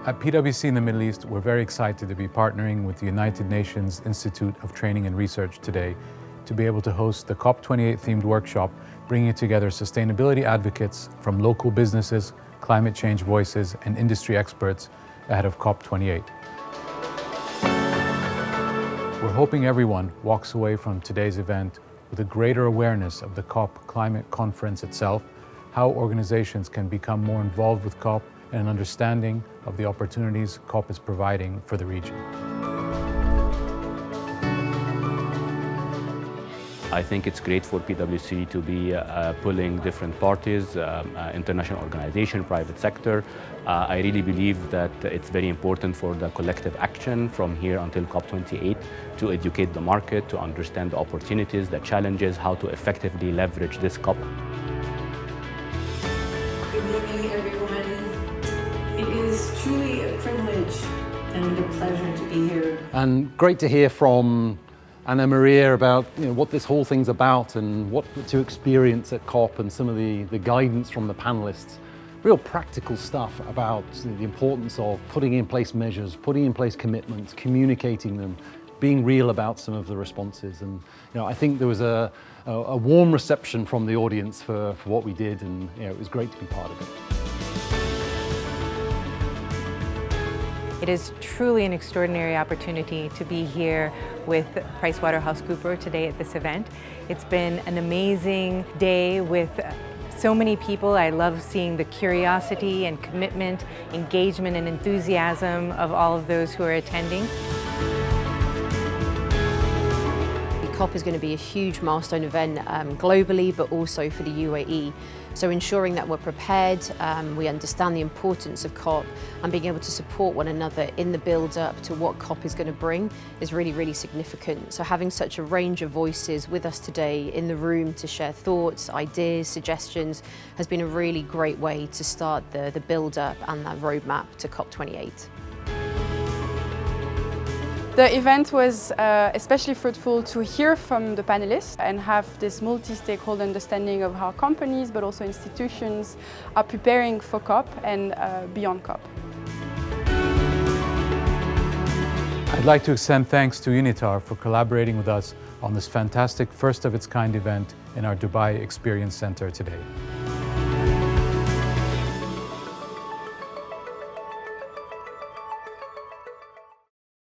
At PwC in the Middle East, we're very excited to be partnering with the United Nations Institute of Training and Research today to be able to host the COP28 themed workshop, bringing together sustainability advocates from local businesses, climate change voices, and industry experts ahead of COP28. We're hoping everyone walks away from today's event with a greater awareness of the COP climate conference itself, how organizations can become more involved with COP, and an understanding of the opportunities COP is providing for the region. I think it's great for PwC to be pulling different parties, international organization, private sector. I really believe that it's very important for the collective action from here until COP28 to educate the market, to understand the opportunities, the challenges, how to effectively leverage this COP. Good evening, everyone. It is truly a privilege and a pleasure to be here. And great to hear from Anna Maria about what this whole thing's about and what to experience at COP, and some of the guidance from the panelists. Real practical stuff about the importance of putting in place measures, putting in place commitments, communicating them, being real about some of the responses. And I think there was a warm reception from the audience for what we did, and it was great to be part of it. It is truly an extraordinary opportunity to be here with PricewaterhouseCoopers today at this event. It's been an amazing day with so many people. I love seeing the curiosity and commitment, engagement and enthusiasm of all of those who are attending. COP is going to be a huge milestone event globally, but also for the UAE. So ensuring that we're prepared, we understand the importance of COP, and being able to support one another in the build-up to what COP is going to bring is really, really significant. So having such a range of voices with us today in the room to share thoughts, ideas, suggestions has been a really great way to start the build-up and that roadmap to COP28. The event was especially fruitful to hear from the panelists and have this multi-stakeholder understanding of how companies, but also institutions, are preparing for COP and beyond COP. I'd like to extend thanks to UNITAR for collaborating with us on this fantastic first-of-its-kind event in our Dubai Experience Center today.